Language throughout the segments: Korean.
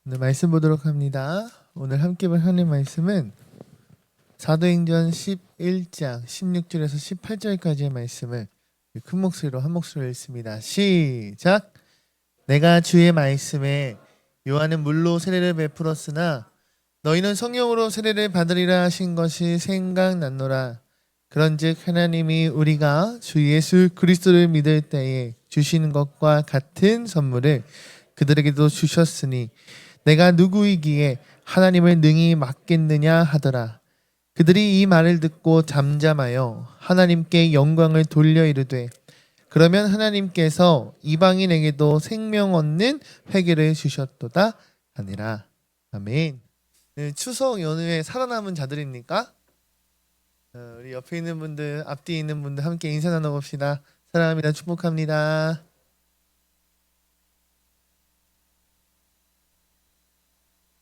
네, 말씀 보도록 합니다. 오늘 함께 볼 하나님 말씀은 사도행전 11장 16절에서 18절까지의 말씀을 큰 목소리로 한 목소리로 읽습니다. 시작! 내가 주의 말씀에 요한은 물로 세례를 베풀었으나 너희는 성령으로 세례를 받으리라 하신 것이 생각났노라. 그런즉 하나님이 우리가 주 예수 그리스도를 믿을 때에 주시는 것과 같은 선물을 그들에게도 주셨으니 내가 누구이기에 하나님을 능히 맡겠느냐 하더라. 그들이 이 말을 듣고 잠잠하여 하나님께 영광을 돌려 이르되 그러면 하나님께서 이방인에게도 생명 얻는 회개를 주셨도다 하니라. 아멘. 네, 추석 연휴에 살아남은 자들입니까? 우리 옆에 있는 분들, 앞뒤에 있는 분들 함께 인사 나눠봅시다. 사랑합니다. 축복합니다.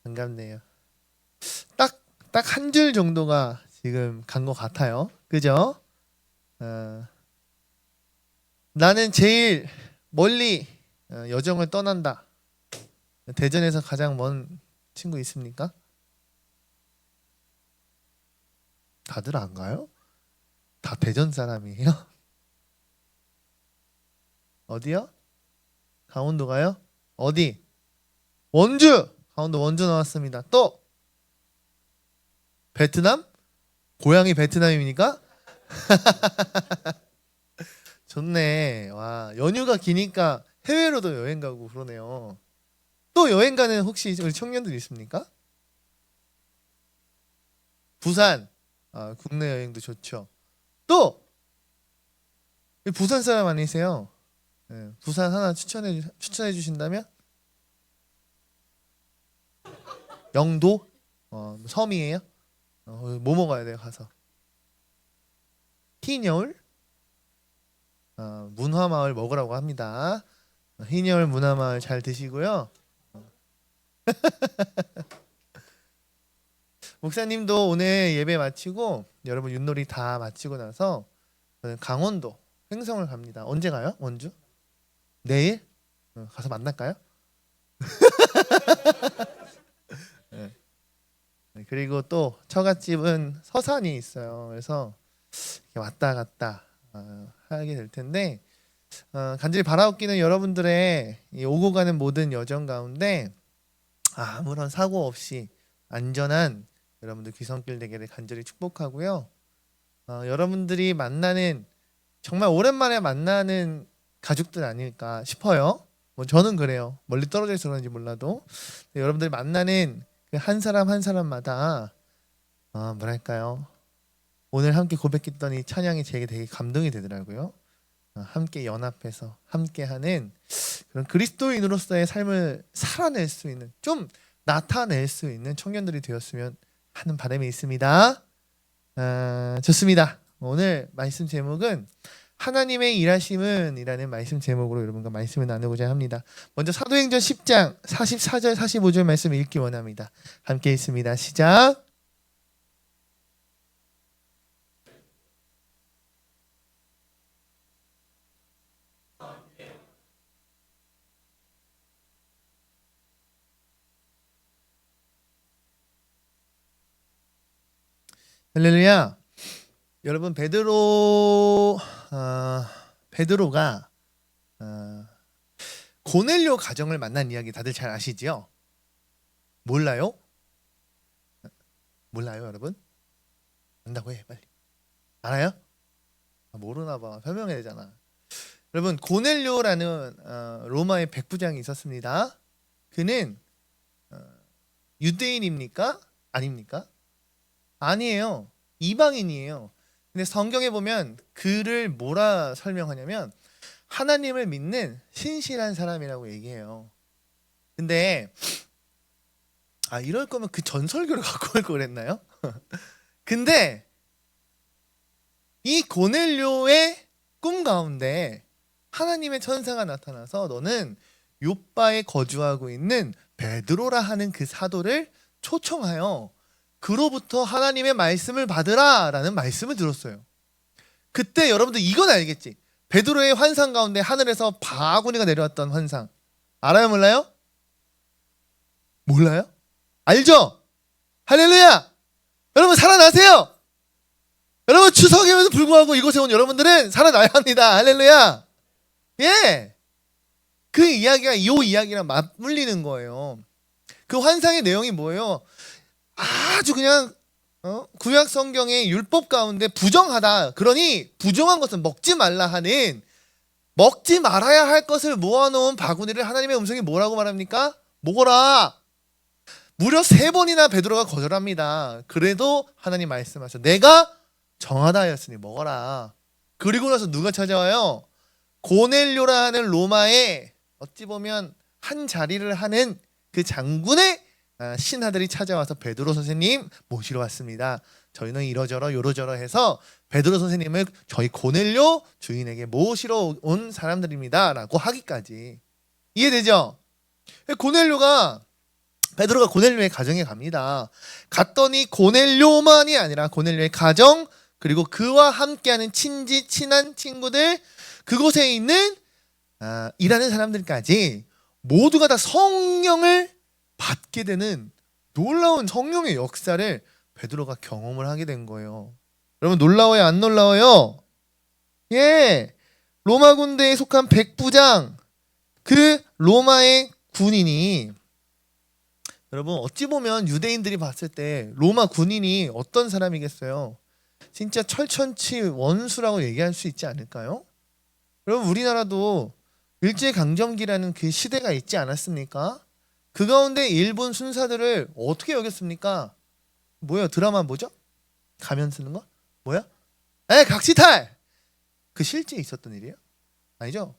반갑네요. 딱 한 줄 정도가 지금 간 것 같아요. 그죠? 나는 제일 멀리 여정을 떠난다. 대전에서 가장 먼 친구 있습니까? 다들 안 가요? 다 대전 사람이에요? 어디요? 강원도 가요? 어디? 원주! 강원도 원주 나왔습니다. 또 베트남? 고향이 베트남입니까? 좋네. 와, 연휴가 기니까 해외로도 여행 가고 그러네요. 또 여행 가는 혹시 우리 청년들 있습니까? 부산. 국내 여행도 좋죠. 또 부산 사람 아니세요? 네, 부산 하나 추천해 주신다면? 영도? 섬이에요? 뭐 먹어야 돼요 가서? 흰여울? 문화마을 먹으라고 합니다. 흰여울 문화마을 잘 드시고요. 목사님도 오늘 예배 마치고 여러분 윷놀이 다 마치고 나서 저는 강원도 횡성을 갑니다. 언제 가요? 원주? 내일? 가서 만날까요? 네. 그리고 또 처갓집은 서산이 있어요. 그래서 왔다 갔다 하게 될 텐데 간절히 바라옵기는 여러분들의 이 오고 가는 모든 여정 가운데 아무런 사고 없이 안전한 여러분들 귀성길 되기를 간절히 축복하고요. 여러분들이 만나는 정말 오랜만에 만나는 가족들 아닐까 싶어요. 뭐 저는 그래요. 멀리 떨어져 있어 그런지 몰라도 여러분들이 만나는 그 한 사람 한 사람마다 뭐랄까요? 오늘 함께 고백했던 이 찬양이 제게 되게 감동이 되더라고요. 함께 연합해서 함께하는 그런 그리스도인으로서의 삶을 살아낼 수 있는 좀 나타낼 수 있는 청년들이 되었으면 하는 바람이 있습니다. 좋습니다. 오늘 말씀 제목은 하나님의 일하심은 이라는 말씀 제목으로 여러분과 말씀을 나누고자 합니다. 먼저 사도행전 10장 44절 45절 말씀 읽기 원합니다. 함께 읽습니다. 시작. 할렐루야. 여러분 베드로가 고넬료 가정을 만난 이야기 다들 잘 아시지요? 몰라요? 몰라요, 여러분? 안다고 해, 빨리. 알아요? 모르나 봐. 설명해야 되잖아. 여러분 고넬료라는 로마의 백부장이 있었습니다. 그는 유대인입니까? 아닙니까? 아니에요. 이방인이에요. 근데 성경에 보면 그를 뭐라 설명하냐면 하나님을 믿는 신실한 사람이라고 얘기해요. 근데 이럴 거면 그 전설교를 갖고 올 걸 그랬나요? 근데 이 고넬료의 꿈 가운데 하나님의 천사가 나타나서 너는 요바에 거주하고 있는 베드로라 하는 그 사도를 초청하여 그로부터 하나님의 말씀을 받으라 라는 말씀을 들었어요. 그때 여러분들 이건 알겠지? 베드로의 환상 가운데 하늘에서 바구니가 내려왔던 환상 알아요 몰라요? 몰라요? 알죠? 할렐루야! 여러분 살아나세요! 여러분 추석임에도 불구하고 이곳에 온 여러분들은 살아나야 합니다. 할렐루야! 예! 그 이야기가 이 이야기랑 맞물리는 거예요. 그 환상의 내용이 뭐예요? 아주 그냥 구약 성경의 율법 가운데 부정하다. 그러니 부정한 것은 먹지 말라 하는, 먹지 말아야 할 것을 모아놓은 바구니를 하나님의 음성이 뭐라고 말합니까? 먹어라. 무려 3번이나 베드로가 거절합니다. 그래도 하나님 말씀하셔. 내가 정하다 하였으니 먹어라. 그리고 나서 누가 찾아와요? 고넬료라 하는 로마의 어찌 보면 한 자리를 하는 그 장군의 신하들이 찾아와서 베드로 선생님 모시러 왔습니다. 저희는 이러저러 요러저러 해서 베드로 선생님을 저희 고넬료 주인에게 모시러 온 사람들입니다 라고 하기까지. 이해되죠? 베드로가 고넬료의 가정에 갑니다. 갔더니 고넬료만이 아니라 고넬료의 가정, 그리고 그와 함께하는 친한 친구들, 그곳에 있는 일하는 사람들까지 모두가 다 성령을 받게 되는 놀라운 성령의 역사를 베드로가 경험을 하게 된 거예요. 여러분 놀라워요, 안 놀라워요? 예, 로마 군대에 속한 백부장, 그 로마의 군인이, 여러분 어찌 보면 유대인들이 봤을 때 로마 군인이 어떤 사람이겠어요? 진짜 철천치 원수라고 얘기할 수 있지 않을까요? 여러분 우리나라도 일제강점기라는 그 시대가 있지 않았습니까? 그 가운데 일본 순사들을 어떻게 여겼습니까? 뭐야, 드라마 뭐죠? 가면 쓰는 거? 뭐야? 각시탈! 그 실제 있었던 일이에요? 아니죠?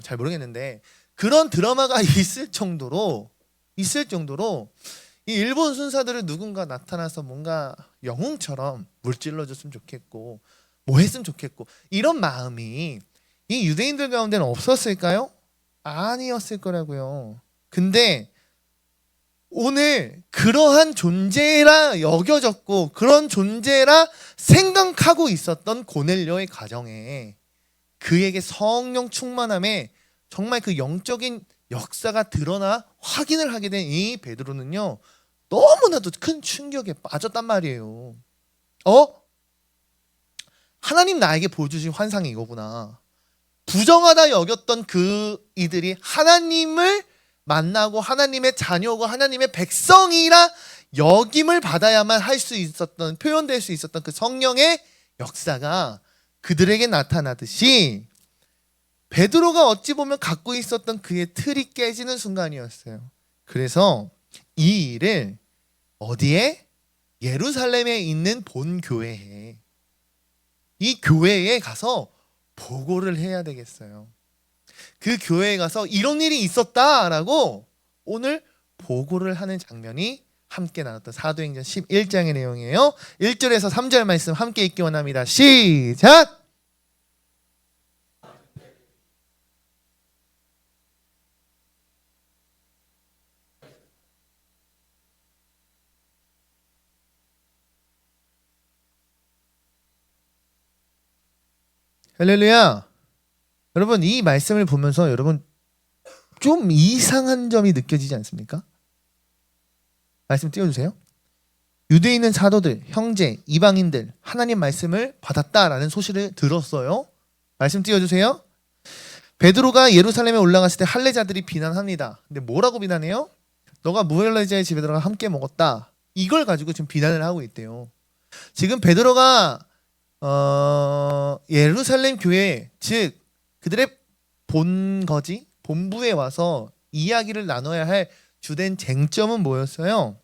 잘 모르겠는데 그런 드라마가 있을 정도로 이 일본 순사들을 누군가 나타나서 뭔가 영웅처럼 물질러줬으면 좋겠고 뭐 했으면 좋겠고 이런 마음이 이 유대인들 가운데는 없었을까요? 아니었을 거라고요. 근데 오늘 그러한 존재라 여겨졌고 그런 존재라 생각하고 있었던 고넬료의 가정에 그에게 성령 충만함에 정말 그 영적인 역사가 드러나 확인을 하게 된 이 베드로는요, 너무나도 큰 충격에 빠졌단 말이에요. 하나님 나에게 보여주신 환상이 이거구나. 부정하다 여겼던 그 이들이 하나님을 만나고 하나님의 자녀고 하나님의 백성이라 여김을 받아야만 할 수 있었던, 표현될 수 있었던 그 성령의 역사가 그들에게 나타나듯이 베드로가 어찌 보면 갖고 있었던 그의 틀이 깨지는 순간이었어요. 그래서 이 일을 어디에? 예루살렘에 있는 본교회에, 이 교회에 가서 보고를 해야 되겠어요. 그 교회에 가서 이런 일이 있었다라고 오늘 보고를 하는 장면이 함께 나눴던 사도행전 11장의 내용이에요. 1절에서 3절 말씀 함께 읽기 원합니다. 시작! 할렐루야. 여러분 이 말씀을 보면서 여러분 좀 이상한 점이 느껴지지 않습니까? 말씀 띄워주세요. 유대인은 사도들, 형제, 이방인들 하나님 말씀을 받았다라는 소식을 들었어요. 말씀 띄워주세요. 베드로가 예루살렘에 올라갔을 때 할례자들이 비난합니다. 근데 뭐라고 비난해요? 너가 무할례자의 집에 들어가 함께 먹었다. 이걸 가지고 지금 비난을 하고 있대요. 지금 베드로가 예루살렘 교회, 즉 그들의 본거지, 본부에 와서 이야기를 나눠야 할 주된 쟁점은 뭐였어요?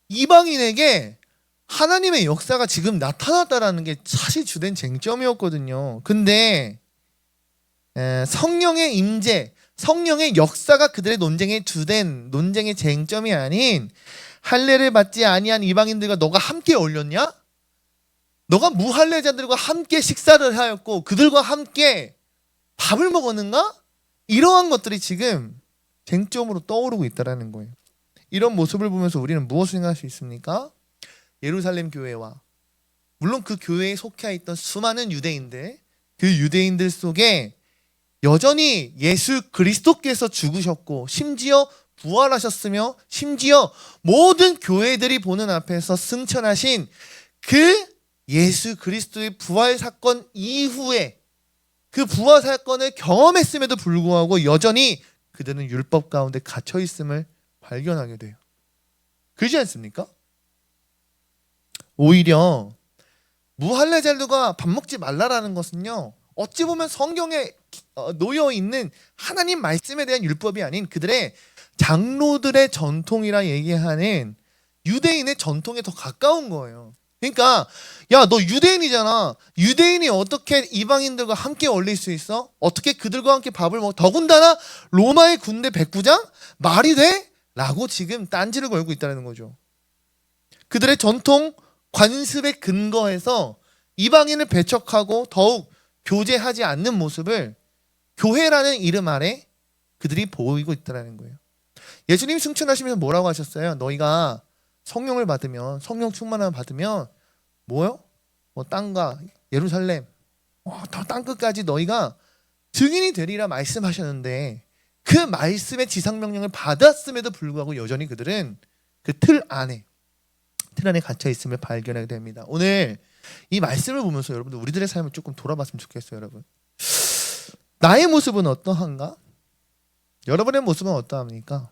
이방인에게 하나님의 역사가 지금 나타났다라는 게 사실 주된 쟁점이었거든요. 근데 성령의 임재, 성령의 역사가 그들의 논쟁의 쟁점이 아닌 할례를 받지 아니한 이방인들과 너가 함께 어울렸냐? 너가 무할례자들과 함께 식사를 하였고 그들과 함께 밥을 먹었는가? 이러한 것들이 지금 쟁점으로 떠오르고 있다는 거예요. 이런 모습을 보면서 우리는 무엇을 생각할 수 있습니까? 예루살렘 교회와 물론 그 교회에 속해 있던 수많은 유대인들, 그 유대인들 속에 여전히 예수 그리스도께서 죽으셨고 심지어 부활하셨으며 심지어 모든 교회들이 보는 앞에서 승천하신 그 예수 그리스도의 부활 사건 이후에 그 부활 사건을 경험했음에도 불구하고 여전히 그들은 율법 가운데 갇혀 있음을 발견하게 돼요. 그렇지 않습니까? 오히려 무할례잘루가 밥 먹지 말라라는 것은요, 어찌 보면 성경에 놓여 있는 하나님 말씀에 대한 율법이 아닌 그들의 장로들의 전통이라 얘기하는 유대인의 전통에 더 가까운 거예요. 그러니까 야, 너 유대인이잖아. 유대인이 어떻게 이방인들과 함께 어울릴 수 있어? 어떻게 그들과 함께 밥을 먹어? 더군다나 로마의 군대 백부장? 말이 돼? 라고 지금 딴지를 걸고 있다는 거죠. 그들의 전통 관습에 근거해서 이방인을 배척하고 더욱 교제하지 않는 모습을 교회라는 이름 아래 그들이 보이고 있다는 거예요. 예수님 승천하시면서 뭐라고 하셨어요? 너희가 성령을 받으면, 성령 충만함을 받으면 뭐요? 땅과 예루살렘, 더 땅끝까지 너희가 증인이 되리라 말씀하셨는데 그 말씀의 지상명령을 받았음에도 불구하고 여전히 그들은 그 틀 안에 갇혀 있음을 발견하게 됩니다. 오늘 이 말씀을 보면서 여러분들 우리들의 삶을 조금 돌아봤으면 좋겠어요. 여러분, 나의 모습은 어떠한가? 여러분의 모습은 어떠합니까?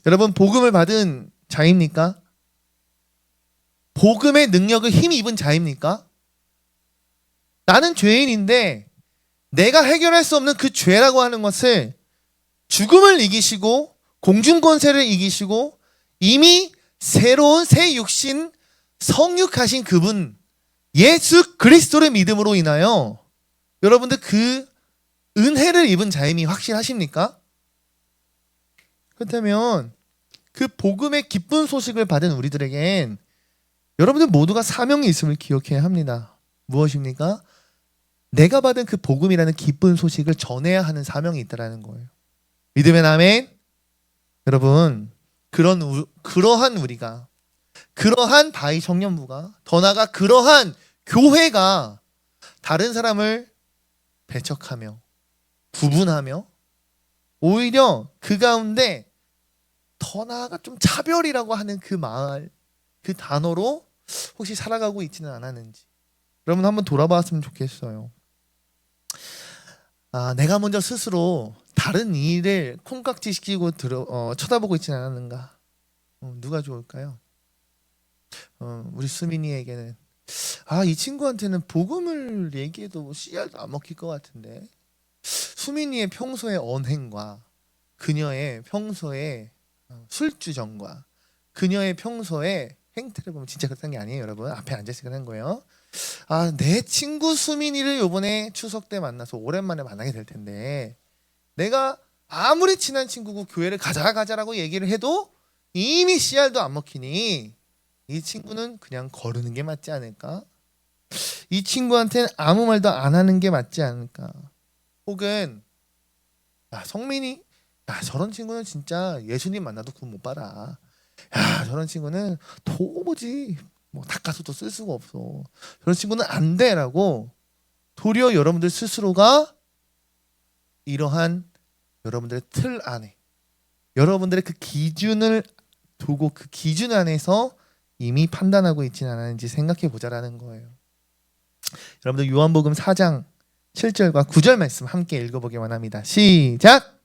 여러분, 복음을 받은 자입니까? 복음의 능력을 힘 입은 자입니까? 나는 죄인인데 내가 해결할 수 없는 그 죄라고 하는 것을 죽음을 이기시고 공중권세를 이기시고 이미 새로운 새 육신 성육하신 그분 예수 그리스도를 믿음으로 인하여 여러분들 그 은혜를 입은 자임이 확실하십니까? 그렇다면 그 복음의 기쁜 소식을 받은 우리들에겐 여러분들 모두가 사명이 있음을 기억해야 합니다. 무엇입니까? 내가 받은 그 복음이라는 기쁜 소식을 전해야 하는 사명이 있다는 거예요. 믿음의 아멘. 여러분, 그러한 우리가, 그러한 바이 청년부가, 더 나아가 그러한 교회가 다른 사람을 배척하며 구분하며 오히려 그 가운데 더 나아가 좀 차별이라고 하는 그 말, 그 단어로 혹시 살아가고 있지는 않았는지 여러분 한번 돌아봤으면 좋겠어요. 내가 먼저 스스로 다른 일을 콩깍지시키고 쳐다보고 있지는 않았는가? 누가 좋을까요? 우리 수민이에게는 이 친구한테는 복음을 얘기해도 씨알도 안 먹힐 것 같은데 수민이의 평소의 언행과 그녀의 평소의 술주정과 그녀의 평소의 행태를 보면 진짜 그런 게 아니에요. 여러분 앞에 앉아있으니까 하는 거예요. 내 친구 수민이를 요번에 추석 때 만나서 오랜만에 만나게 될 텐데 내가 아무리 친한 친구고 교회를 가자라고 얘기를 해도 이미 씨알도 안 먹히니 이 친구는 그냥 거르는 게 맞지 않을까? 이 친구한테는 아무 말도 안 하는 게 맞지 않을까? 혹은 성민이 저런 친구는 진짜 예수님 만나도 구원 못 받아. 저런 친구는 도무지 닦아서도 쓸 수가 없어. 저런 친구는 안 돼라고 도리어 여러분들 스스로가 이러한 여러분들의 틀 안에 여러분들의 그 기준을 두고 그 기준 안에서 이미 판단하고 있지는 않았는지 생각해 보자라는 거예요. 여러분들 요한복음 4장 7절과 9절 말씀 함께 읽어보기만 합니다. 시작!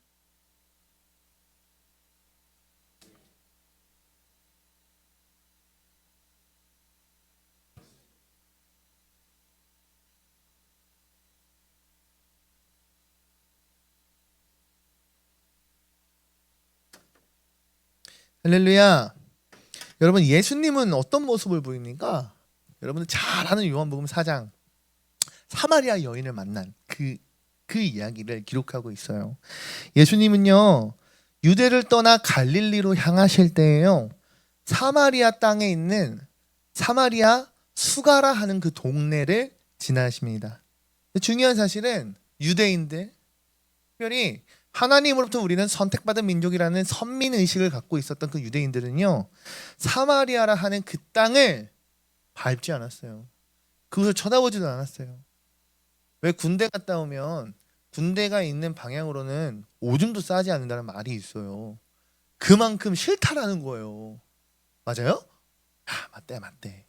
할렐루야. 여러분 예수님은 어떤 모습을 보입니까? 여러분들 잘 아는 요한복음 4장 사마리아 여인을 만난 그 이야기를 기록하고 있어요. 예수님은요 유대를 떠나 갈릴리로 향하실 때에요 사마리아 땅에 있는 사마리아 수가라 하는 그 동네를 지나십니다. 중요한 사실은 유대인들, 특별히 하나님으로부터 우리는 선택받은 민족이라는 선민의식을 갖고 있었던 그 유대인들은요 사마리아라 하는 그 땅을 밟지 않았어요. 그것을 쳐다보지도 않았어요. 왜 군대 갔다 오면 군대가 있는 방향으로는 오줌도 싸지 않는다는 말이 있어요. 그만큼 싫다라는 거예요. 맞아요? 아, 맞대.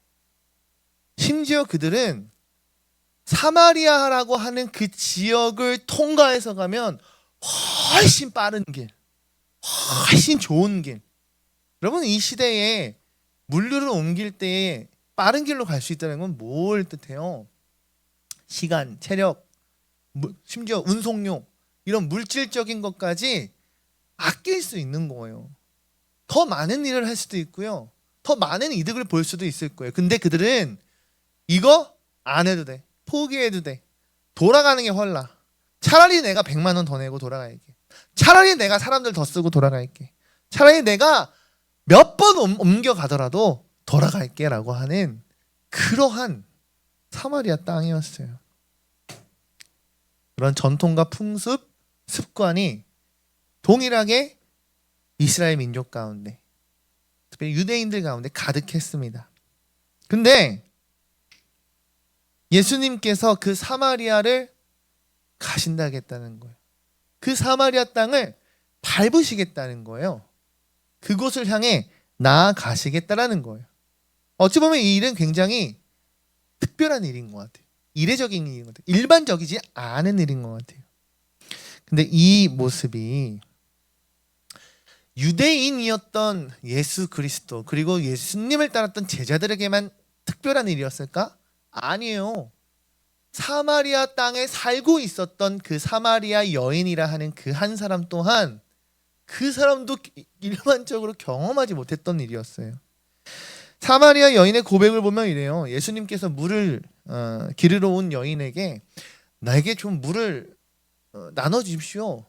심지어 그들은 사마리아라고 하는 그 지역을 통과해서 가면 훨씬 빠른 길, 훨씬 좋은 길. 여러분, 이 시대에 물류를 옮길 때에 빠른 길로 갈 수 있다는 건 뭘 뜻해요? 시간, 체력, 심지어 운송료, 이런 물질적인 것까지 아낄 수 있는 거예요. 더 많은 일을 할 수도 있고요, 더 많은 이득을 볼 수도 있을 거예요. 근데 그들은 이거 안 해도 돼, 포기해도 돼, 돌아가는 게 헐나. 차라리 내가 100만 원 더 내고 돌아갈게. 차라리 내가 사람들 더 쓰고 돌아갈게. 차라리 내가 몇 번 옮겨가더라도 돌아갈게 라고 하는 그러한 사마리아 땅이었어요. 그런 전통과 풍습, 습관이 동일하게 이스라엘 민족 가운데, 특별히 유대인들 가운데 가득했습니다. 근데 예수님께서 그 사마리아를 가신다겠다는 거예요. 그 사마리아 땅을 밟으시겠다는 거예요. 그곳을 향해 나아가시겠다라는 거예요. 어찌 보면 이 일은 굉장히 특별한 일인 것 같아요. 이례적인 일인 것 같아요. 일반적이지 않은 일인 것 같아요. 근데 이 모습이 유대인이었던 예수 그리스도, 그리고 예수님을 따랐던 제자들에게만 특별한 일이었을까? 아니에요. 사마리아 땅에 살고 있었던 그 사마리아 여인이라 하는 그 한 사람 또한, 그 사람도 일반적으로 경험하지 못했던 일이었어요. 사마리아 여인의 고백을 보면 이래요. 예수님께서 물을 기르러 온 여인에게 나에게 좀 물을 나눠 주십시오.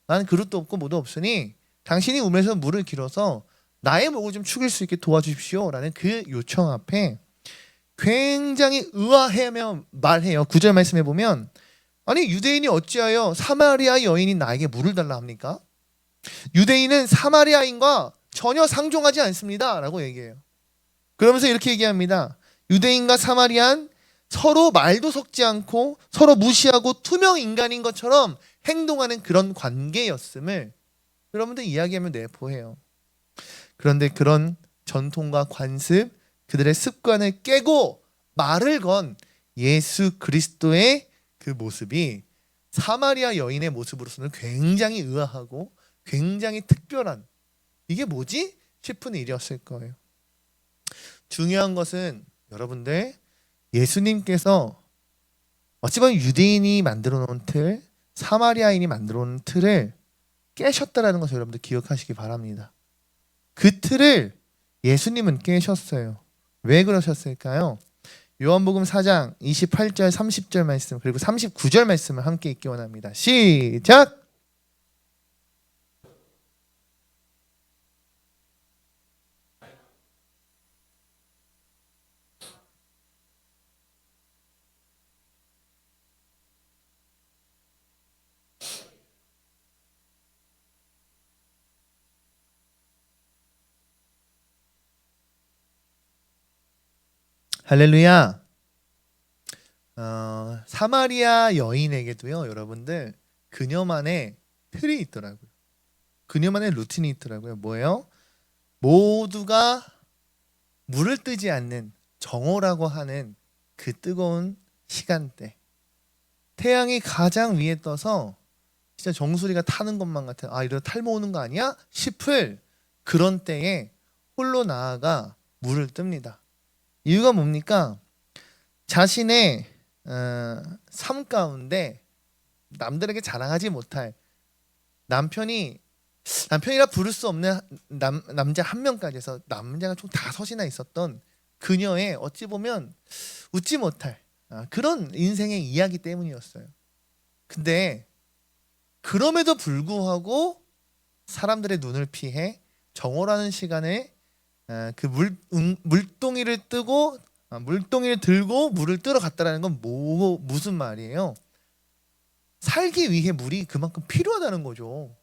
나는 그릇도 없고 뭐도 없으니 당신이 우면서 물을 길어서 나의 목을 좀 축일 수 있게 도와주십시오 라는 그 요청 앞에 굉장히 의아해하며 말해요. 9절 말씀해 보면, 아니 유대인이 어찌하여 사마리아 여인이 나에게 물을 달라 합니까? 유대인은 사마리아인과 전혀 상종하지 않습니다 라고 얘기해요. 그러면서 이렇게 얘기합니다. 유대인과 사마리아는 서로 말도 섞지 않고 서로 무시하고 투명 인간인 것처럼 행동하는 그런 관계였음을 여러분들 이야기하면 내포해요. 그런데 그런 전통과 관습, 그들의 습관을 깨고 말을 건 예수 그리스도의 그 모습이 사마리아 여인의 모습으로서는 굉장히 의아하고 굉장히 특별한, 이게 뭐지? 싶은 일이었을 거예요. 중요한 것은 여러분들, 예수님께서 어찌 보면 유대인이 만들어 놓은 틀, 사마리아인이 만들어 놓은 틀을 깨셨다라는 것을 여러분들 기억하시기 바랍니다. 그 틀을 예수님은 깨셨어요. 왜 그러셨을까요? 요한복음 4장 28절 30절 말씀, 그리고 39절 말씀을 함께 읽기 원합니다. 시작! 할렐루야. 사마리아 여인에게도요, 여러분들, 그녀만의 틀이 있더라고요. 그녀만의 루틴이 있더라고요. 뭐예요? 모두가 물을 뜨지 않는 정오라고 하는 그 뜨거운 시간대, 태양이 가장 위에 떠서 진짜 정수리가 타는 것만 같은, 아 이러다 탈모 오는 거 아니야? 싶을 그런 때에 홀로 나아가 물을 뜹니다. 이유가 뭡니까? 자신의 삶 가운데 남들에게 자랑하지 못할, 남편이라 부를 수 없는 남자 한 명까지 해서 남자가 총 5이나 있었던 그녀의 어찌 보면 웃지 못할 그런 인생의 이야기 때문이었어요. 근데 그럼에도 불구하고 사람들의 눈을 피해 정오라는 시간에 그 물동이를 들고 물을 뜨러 갔다라는 건 무슨 말이에요? 살기 위해 물이 그만큼 필요하다는 거죠.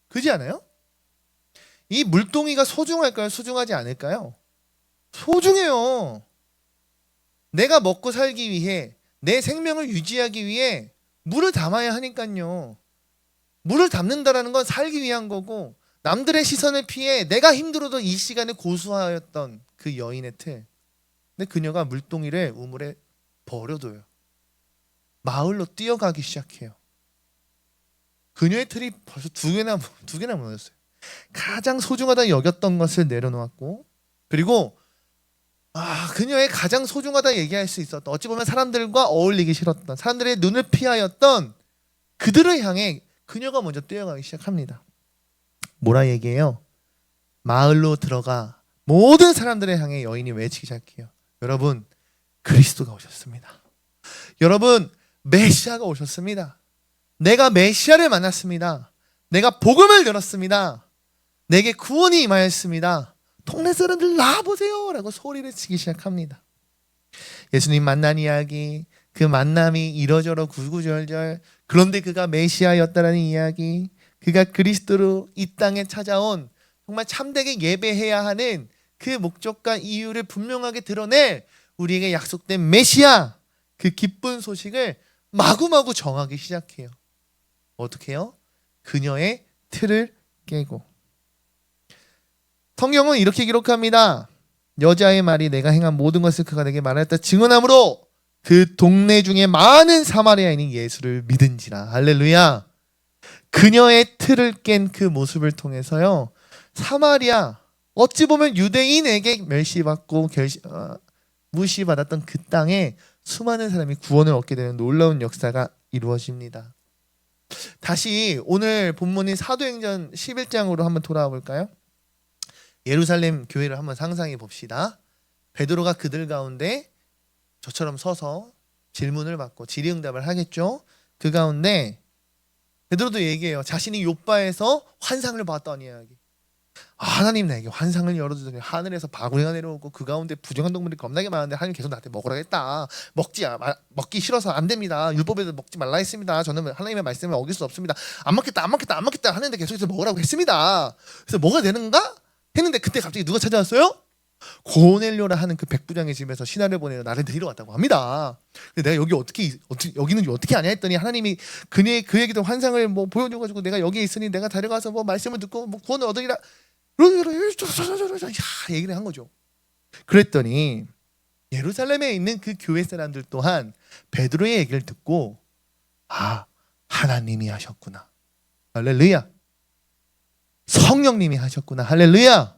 그렇지 않아요? 이 물동이가 소중할까요? 소중하지 않을까요? 소중해요. 내가 먹고 살기 위해, 내 생명을 유지하기 위해 물을 담아야 하니까요. 물을 담는다라는 건 살기 위한 거고, 남들의 시선을 피해 내가 힘들어도 이 시간을 고수하였던 그 여인의 틀. 근데 그녀가 물동이를 우물에 버려둬요. 마을로 뛰어가기 시작해요. 그녀의 틀이 벌써 두 개나 무너졌어요. 가장 소중하다 여겼던 것을 내려놓았고, 그리고 그녀의 가장 소중하다 얘기할 수 있었던, 어찌 보면 사람들과 어울리기 싫었던, 사람들의 눈을 피하였던 그들을 향해 그녀가 먼저 뛰어가기 시작합니다. 뭐라 얘기해요? 마을로 들어가 모든 사람들을 향해 여인이 외치기 시작해요. 여러분, 그리스도가 오셨습니다. 여러분, 메시아가 오셨습니다. 내가 메시아를 만났습니다. 내가 복음을 열었습니다. 내게 구원이 임하였습니다. 동네 사람들 나와보세요 라고 소리를 치기 시작합니다. 예수님 만난 이야기, 그 만남이 이러저러 구구절절, 그런데 그가 메시아였다라는 이야기, 그가 그리스도로 이 땅에 찾아온 정말 참되게 예배해야 하는 그 목적과 이유를 분명하게 드러낼 우리에게 약속된 메시아, 그 기쁜 소식을 마구마구 정하기 시작해요. 어떻게 해요? 그녀의 틀을 깨고. 성경은 이렇게 기록합니다. 여자의 말이 내가 행한 모든 것을 그가 내게 말하였다 증언함으로 그 동네 중에 많은 사마리아인이 예수를 믿은지라. 할렐루야. 그녀의 틀을 깬 그 모습을 통해서요, 사마리아, 어찌 보면 유대인에게 멸시받고 무시받았던 그 땅에 수많은 사람이 구원을 얻게 되는 놀라운 역사가 이루어집니다. 다시 오늘 본문인 사도행전 11장으로 한번 돌아와 볼까요? 예루살렘 교회를 한번 상상해 봅시다. 베드로가 그들 가운데 저처럼 서서 질문을 받고 질의응답을 하겠죠. 그 가운데 베드로도 얘기해요. 자신이 욥바에서 환상을 봤다는 이야기. 하나님 나에게 환상을 열어주더니 하늘에서 바구니가 내려오고 그 가운데 부정한 동물이 겁나게 많은데 하나님 계속 나한테 먹으라 했다. 먹기 싫어서 안 됩니다. 율법에도 먹지 말라 했습니다. 저는 하나님의 말씀을 어길 수 없습니다. 안 먹겠다 하는데 계속해서 먹으라고 했습니다. 그래서 뭐가 되는가? 했는데 그때 갑자기 누가 찾아왔어요? 고넬료라 하는 그 백부장의 집에서 신하를 보내서 나를 데리러 왔다고 합니다. 근데 내가 여기는 어떻게 하냐 했더니 하나님이 그에게도 환상을 보여줘가지고 내가 여기에 있으니 내가 데려가서 말씀을 듣고 구원을 얻으리라. 얘기를 한 거죠. 그랬더니 예루살렘에 있는 그 교회 사람들 또한 베드로의 얘기를 듣고 하나님이 하셨구나. 할렐루야. 성령님이 하셨구나. 할렐루야.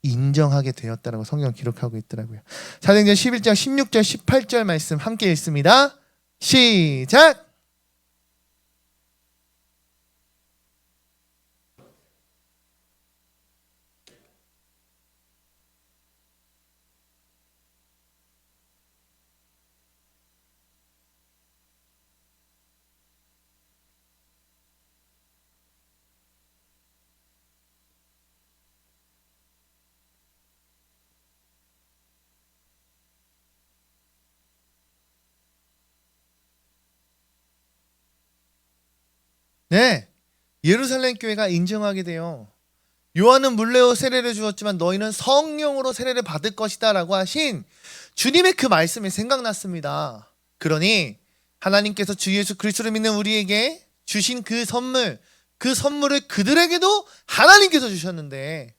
인정하게 되었다라고 성경은 기록하고 있더라고요. 사도행전 11장 16절 18절 말씀 함께 읽습니다. 시작. 네, 예루살렘 교회가 인정하게 돼요. 요한은 물레로 세례를 주었지만 너희는 성령으로 세례를 받을 것이다 라고 하신 주님의 그 말씀이 생각났습니다. 그러니 하나님께서 주 예수 그리스도를 믿는 우리에게 주신 그 선물을 그들에게도 하나님께서 주셨는데,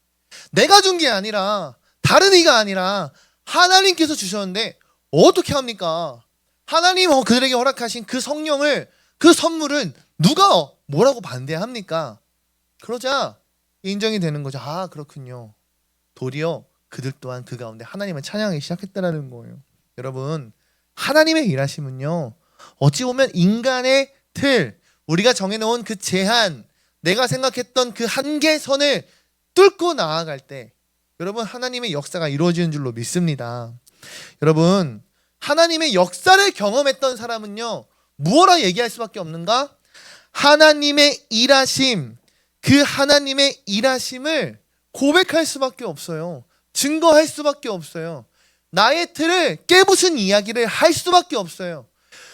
내가 준 게 아니라 다른 이가 아니라 하나님께서 주셨는데 어떻게 합니까? 하나님 그들에게 허락하신 그 성령을, 그 선물은 누가 뭐라고 반대합니까? 그러자 인정이 되는 거죠. 그렇군요. 도리어 그들 또한 그 가운데 하나님을 찬양하기 시작했다라는 거예요. 여러분, 하나님의 일하심은요, 어찌 보면 인간의 틀, 우리가 정해놓은 그 제한, 내가 생각했던 그 한계선을 뚫고 나아갈 때 여러분, 하나님의 역사가 이루어지는 줄로 믿습니다. 여러분, 하나님의 역사를 경험했던 사람은요, 무엇라 얘기할 수밖에 없는가? 하나님의 일하심, 그 하나님의 일하심을 고백할 수밖에 없어요. 증거할 수밖에 없어요. 나의 틀을 깨부순 이야기를 할 수밖에 없어요.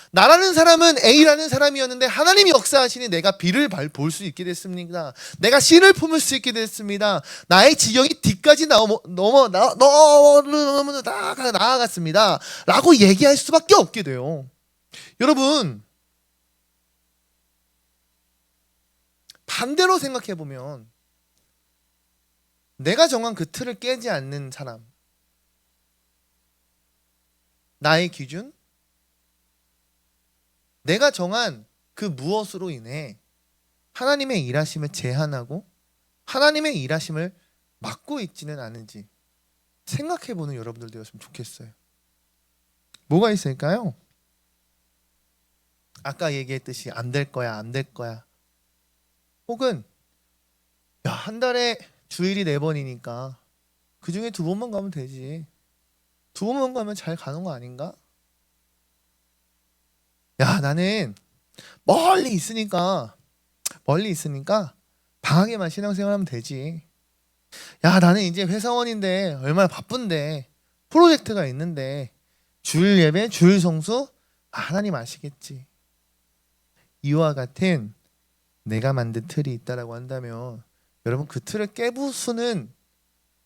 나라는 사람은 A라는 사람이었는데 하나님이 역사하시니 내가 B를 볼 수 있게 됐습니다. 내가 C를 품을 수 있게 됐습니다. 나의 지경이 D까지 나아갔습니다 라고 얘기할 수밖에 없게 돼요. 여러분, 반대로 생각해 보면 내가 정한 그 틀을 깨지 않는 사람, 나의 기준, 내가 정한 그 무엇으로 인해 하나님의 일하심을 제한하고 하나님의 일하심을 막고 있지는 않은지 생각해보는 여러분들 되었으면 좋겠어요. 뭐가 있을까요? 아까 얘기했듯이 안 될 거야, 안 될 거야. 혹은 야, 한 달에 주일이 4번이니까 그 중에 2번만 가면 되지. 2번만 가면 잘 가는 거 아닌가? 야, 나는 멀리 있으니까 방학에만 신앙생활하면 되지. 야, 나는 이제 회사원인데 얼마나 바쁜데 프로젝트가 있는데 주일 예배, 주일 성수 하나님 아시겠지. 이와 같은 내가 만든 틀이 있다라고 한다면 여러분 그 틀을 깨부수는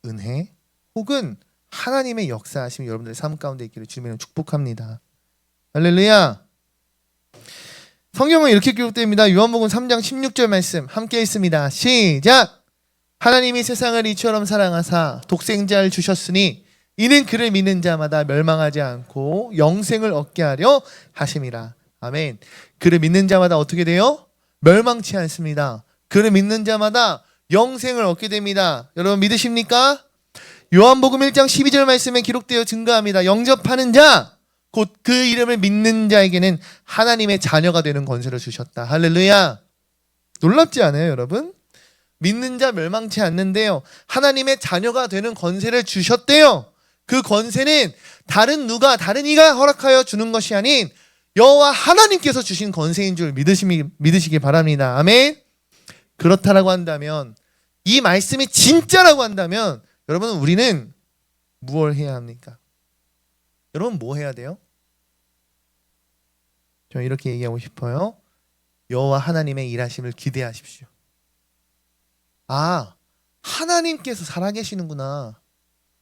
은혜 혹은 하나님의 역사하심이 여러분들의 삶 가운데 있기를 주님으로 축복합니다. 할렐루야. 성경은 이렇게 기록됩니다. 요한복음 3장 16절 말씀 함께 읽습니다. 시작. 하나님이 세상을 이처럼 사랑하사 독생자를 주셨으니 이는 그를 믿는 자마다 멸망하지 않고 영생을 얻게 하려 하심이라. 아멘. 그를 믿는 자마다 어떻게 돼요? 멸망치 않습니다. 그를 믿는 자마다 영생을 얻게 됩니다. 여러분 믿으십니까? 요한복음 1장 12절 말씀에 기록되어 증거합니다. 영접하는 자 곧 그 이름을 믿는 자에게는 하나님의 자녀가 되는 권세를 주셨다. 할렐루야. 놀랍지 않아요, 여러분? 믿는 자 멸망치 않는데요, 하나님의 자녀가 되는 권세를 주셨대요. 그 권세는 다른 이가 허락하여 주는 것이 아닌 여호와 하나님께서 주신 권세인 줄 믿으시기 바랍니다. 아멘. 그렇다라고 한다면, 이 말씀이 진짜라고 한다면 여러분 우리는 무엇을 해야 합니까? 여러분 뭐 해야 돼요? 저 이렇게 얘기하고 싶어요. 여호와 하나님의 일하심을 기대하십시오. 아, 하나님께서 살아계시는구나.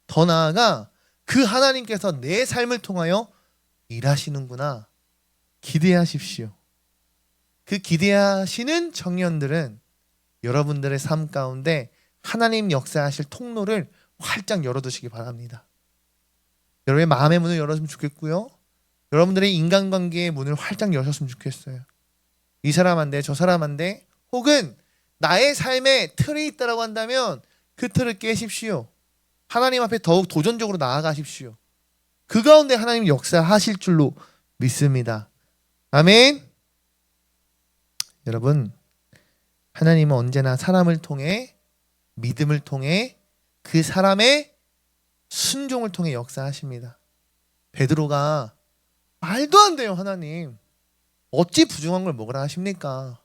더 나아가 그 하나님께서 내 삶을 통하여 일하시는구나. 기대하십시오. 그 기대하시는 청년들은 여러분들의 삶 가운데 하나님 역사하실 통로를 활짝 열어두시기 바랍니다. 여러분의 마음의 문을 열었으면 좋겠고요, 여러분들의 인간관계의 문을 활짝 여셨으면 좋겠어요. 이 사람한테 저 사람한테 혹은 나의 삶에 틀이 있다고 한다면 그 틀을 깨십시오. 하나님 앞에 더욱 도전적으로 나아가십시오. 그 가운데 하나님 역사하실 줄로 믿습니다. 아멘. 여러분, 하나님은 언제나 사람을 통해, 믿음을 통해, 그 사람의 순종을 통해 역사하십니다. 베드로가 말도 안 돼요. 하나님 어찌 부정한 걸 먹으라 하십니까?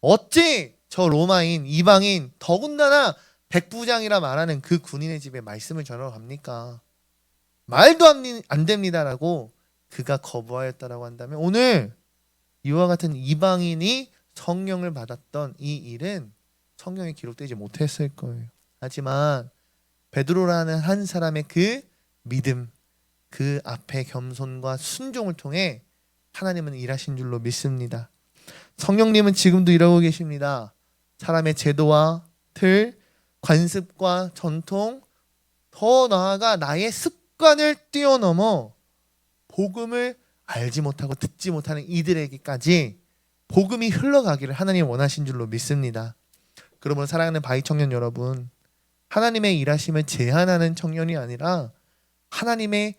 어찌 저 로마인, 이방인, 더군다나 백부장이라 말하는 그 군인의 집에 말씀을 전하러 갑니까? 말도 안 됩니다라고 그가 거부하였다라고 한다면 오늘 이와 같은 이방인이 성령을 받았던 이 일은 성경에 기록되지 못했을 거예요. 하지만 베드로라는 한 사람의 그 믿음, 그 앞에 겸손과 순종을 통해 하나님은 일하신 줄로 믿습니다. 성령님은 지금도 일하고 계십니다. 사람의 제도와 틀, 관습과 전통, 더 나아가 나의 습관을 뛰어넘어 복음을 알지 못하고 듣지 못하는 이들에게까지 복음이 흘러가기를 하나님 원하신 줄로 믿습니다. 그러므로 사랑하는 바이 청년 여러분, 하나님의 일하심을 제한하는 청년이 아니라 하나님의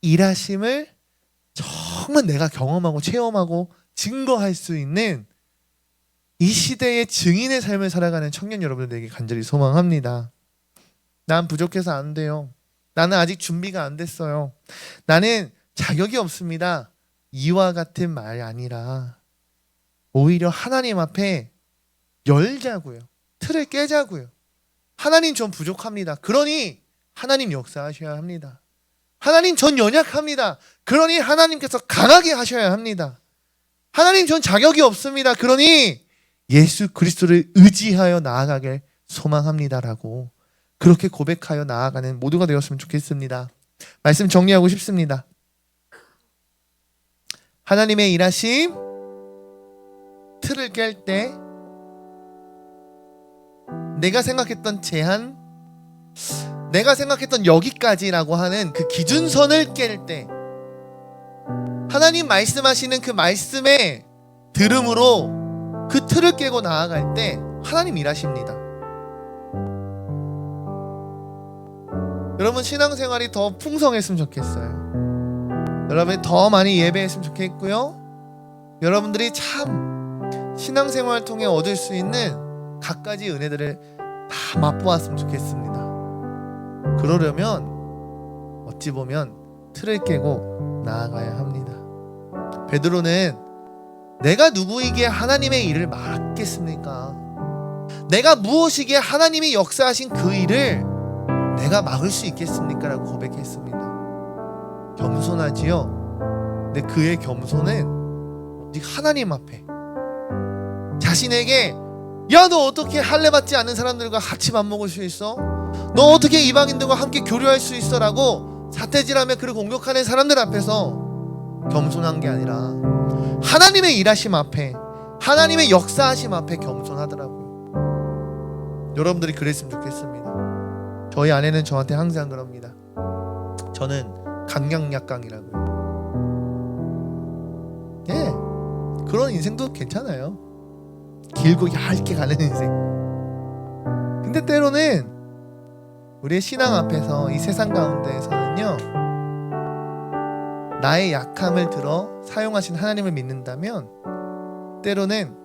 일하심을 정말 내가 경험하고 체험하고 증거할 수 있는 이 시대의 증인의 삶을 살아가는 청년 여러분들에게 간절히 소망합니다. 난 부족해서 안 돼요. 나는 아직 준비가 안 됐어요. 나는 자격이 없습니다. 이와 같은 말이 아니라 오히려 하나님 앞에 열자고요. 틀을 깨자고요. 하나님 전 부족합니다. 그러니 하나님 역사하셔야 합니다. 하나님 전 연약합니다. 그러니 하나님께서 강하게 하셔야 합니다. 하나님 전 자격이 없습니다. 그러니 예수 그리스도를 의지하여 나아가길 소망합니다라고 그렇게 고백하여 나아가는 모두가 되었으면 좋겠습니다. 말씀 정리하고 싶습니다. 하나님의 일하심, 틀을 깰 때 내가 생각했던 제한, 내가 생각했던 여기까지라고 하는 그 기준선을 깰 때, 하나님 말씀하시는 그 말씀의 들음으로 그 틀을 깨고 나아갈 때 하나님 일하십니다. 여러분 신앙생활이 더 풍성했으면 좋겠어요. 여러분이 더 많이 예배했으면 좋겠고요. 여러분들이 참 신앙생활을 통해 얻을 수 있는 갖가지 은혜들을 다 맛보았으면 좋겠습니다. 그러려면 어찌 보면 틀을 깨고 나아가야 합니다. 베드로는 내가 누구이기에 하나님의 일을 막겠습니까? 내가 무엇이기에 하나님이 역사하신 그 일을 내가 막을 수 있겠습니까? 라고 고백했습니다. 겸손하지요? 근데 그의 겸손은 오직 하나님 앞에 자신에게 야, 너 어떻게 할례 받지 않는 사람들과 같이 밥 먹을 수 있어? 너 어떻게 이방인들과 함께 교류할 수 있어? 라고 사태질하며 그를 공격하는 사람들 앞에서 겸손한 게 아니라 하나님의 일하심 앞에, 하나님의 역사하심 앞에 겸손하더라고요. 여러분들이 그랬으면 좋겠습니다. 저희 아내는 저한테 항상 그럽니다. 저는 강약약강이라고요. 예, 그런 인생도 괜찮아요. 길고 얇게 가는 인생. 근데 때로는 우리의 신앙 앞에서 이 세상 가운데에서는요, 나의 약함을 들어 사용하신 하나님을 믿는다면 때로는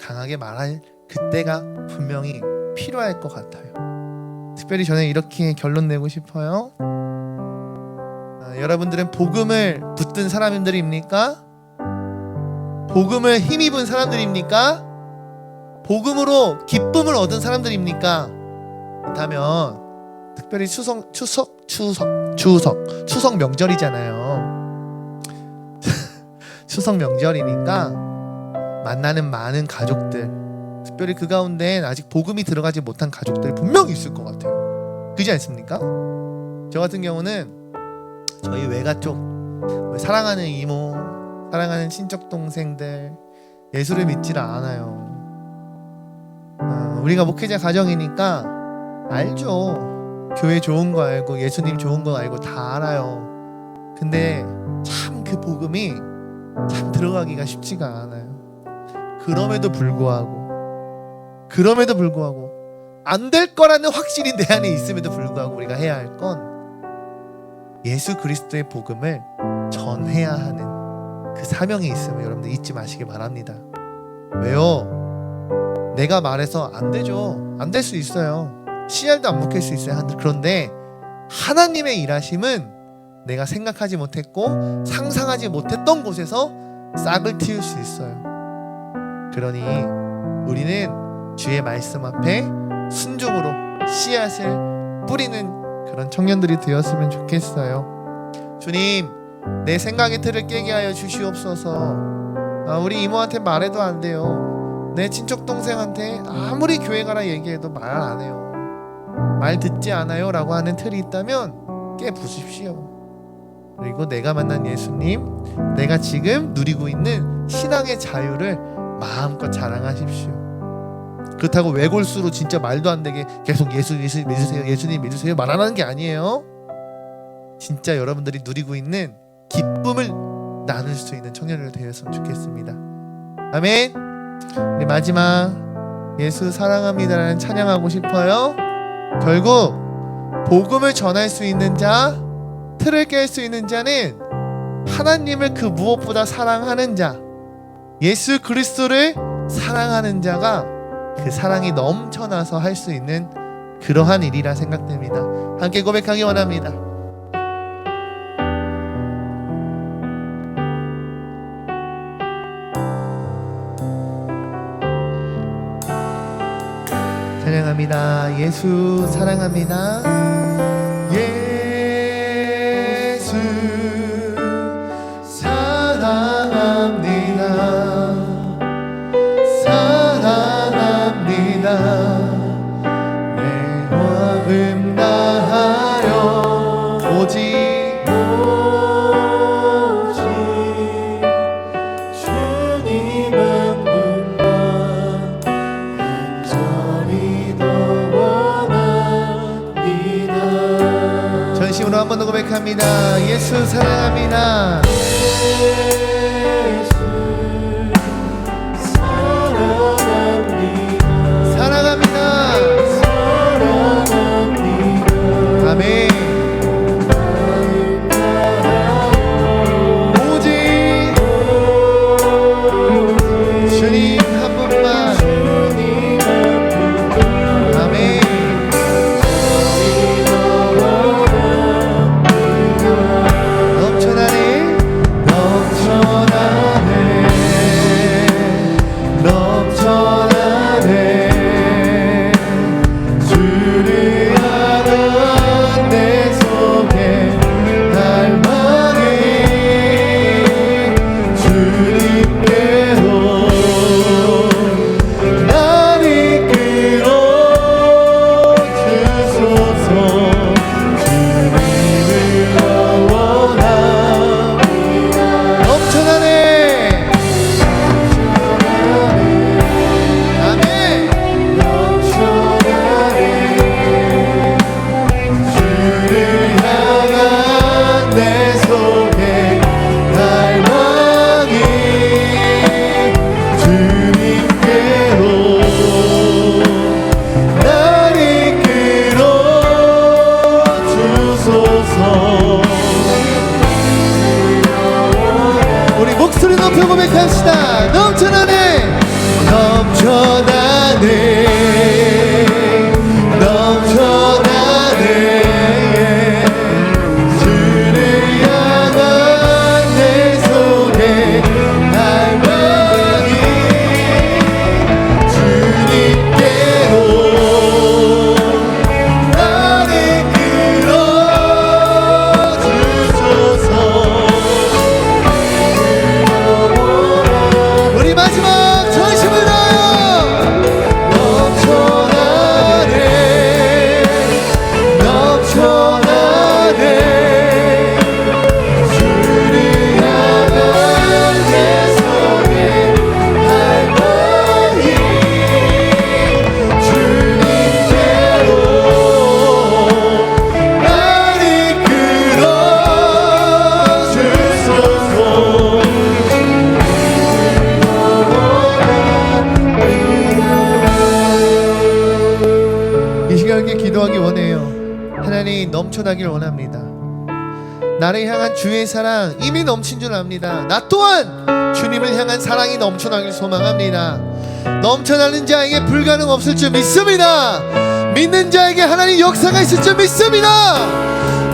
강하게 말할 그때가 분명히 필요할 것 같아요. 특별히 저는 이렇게 결론 내고 싶어요. 여러분들은 복음을 붙든 사람들입니까? 복음을 힘입은 사람들입니까? 복음으로 기쁨을 얻은 사람들입니까? 그렇다면 특별히 추석 명절이잖아요. 추석 명절이니까 만나는 많은 가족들, 특별히 그 가운데엔 아직 복음이 들어가지 못한 가족들이 분명히 있을 것 같아요. 그렇지 않습니까? 저 같은 경우는 저희 외가 쪽 사랑하는 이모, 사랑하는 친척 동생들 예수를 믿지를 않아요. 우리가 목회자 가정이니까 알죠. 교회 좋은 거 알고 예수님 좋은 거 알고 다 알아요. 근데 참 그 복음이 참 들어가기가 쉽지가 않아요. 그럼에도 불구하고 안 될 거라는 확신이 내 안에 있음에도 불구하고 우리가 해야 할 건 예수 그리스도의 복음을 전해야 하는 그 사명이 있음을 여러분들 잊지 마시길 바랍니다. 왜요? 내가 말해서 안 되죠. 안 될 수 있어요. 씨알도 안 먹힐 수 있어요. 그런데 하나님의 일하심은 내가 생각하지 못했고 상상하지 못했던 곳에서 싹을 틔울 수 있어요. 그러니 우리는 주의 말씀 앞에 순종으로 씨앗을 뿌리는 그런 청년들이 되었으면 좋겠어요. 주님, 내 생각의 틀을 깨게 하여 주시옵소서. 우리 이모한테 말해도 안 돼요. 내 친척 동생한테 아무리 교회 가라 얘기해도 말 안 해요. 말 듣지 않아요 라고 하는 틀이 있다면 깨부수십시오. 그리고 내가 만난 예수님, 내가 지금 누리고 있는 신앙의 자유를 마음껏 자랑하십시오. 그렇다고 외골수로 진짜 말도 안 되게 계속 예수님 믿으세요, 예수님 믿으세요 말 안 하는 게 아니에요. 진짜 여러분들이 누리고 있는 기쁨을 나눌 수 있는 청년들 되었으면 좋겠습니다. 아멘. 우리 마지막 예수 사랑합니다라는 찬양하고 싶어요. 결국 복음을 전할 수 있는 자, 틀을 깰 수 있는 자는 하나님을 그 무엇보다 사랑하는 자, 예수 그리스도를 사랑하는 자가 그 사랑이 넘쳐나서 할 수 있는 그러한 일이라 생각됩니다. 함께 고백하기 원합니다. 찬양합니다. 예수 사랑합니다. 예수 사랑합니다. 사랑합니다. 내 마음 다하여 오직 주님 한 분만 간절히 더 진심으로 한 번 더 고백합니다. 예수 사랑합니다. 사랑합니다. 아멘. 오직 주님 한 분만. 아멘. 넘쳐나네 넘쳐나네 넘쳐나네 주를 향한 내 속에 갈망이 주님께로 날 이끌어 주소서. 주님을 원합니다. 넘쳐나네 아멘. 넘쳐나네 주를 향한 내 속에 갈망이 주님께로 날 이끌어 주소서. 우리 목소리 높여 고백합시다. 넘쳐나네 넘쳐나네 넘쳐나네 주를 향한 내 속에 갈망이 주님께로 날 이끌어 주소서. 우리 마지막 전심을 다하여 넘쳐나네 넘쳐나네 주를 향한 내 속에 갈망이 주님께로 날 이끌어 주소서. 이 시간에 기도하기 원해요. 하나님 넘쳐나길 원합니다. 나를 향한 주의 사랑 이미 넘친 줄 압니다. 나 또한 주님을 향한 사랑이 넘쳐나길 소망합니다. 넘쳐나는 자에게 불가능 없을 줄 믿습니다. 믿는 자에게 하나님 역사가 있을 줄 믿습니다.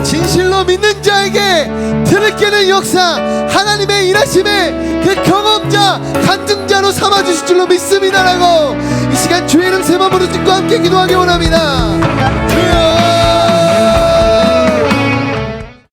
진실로 믿는 자에게 들을 깨는 역사, 하나님의 일하심의 그 경험자, 간증자로 삼아주실 줄로 믿습니다라고 이 시간 주의 이름 세 번 부르짖고 함께 기도하기 원합니다.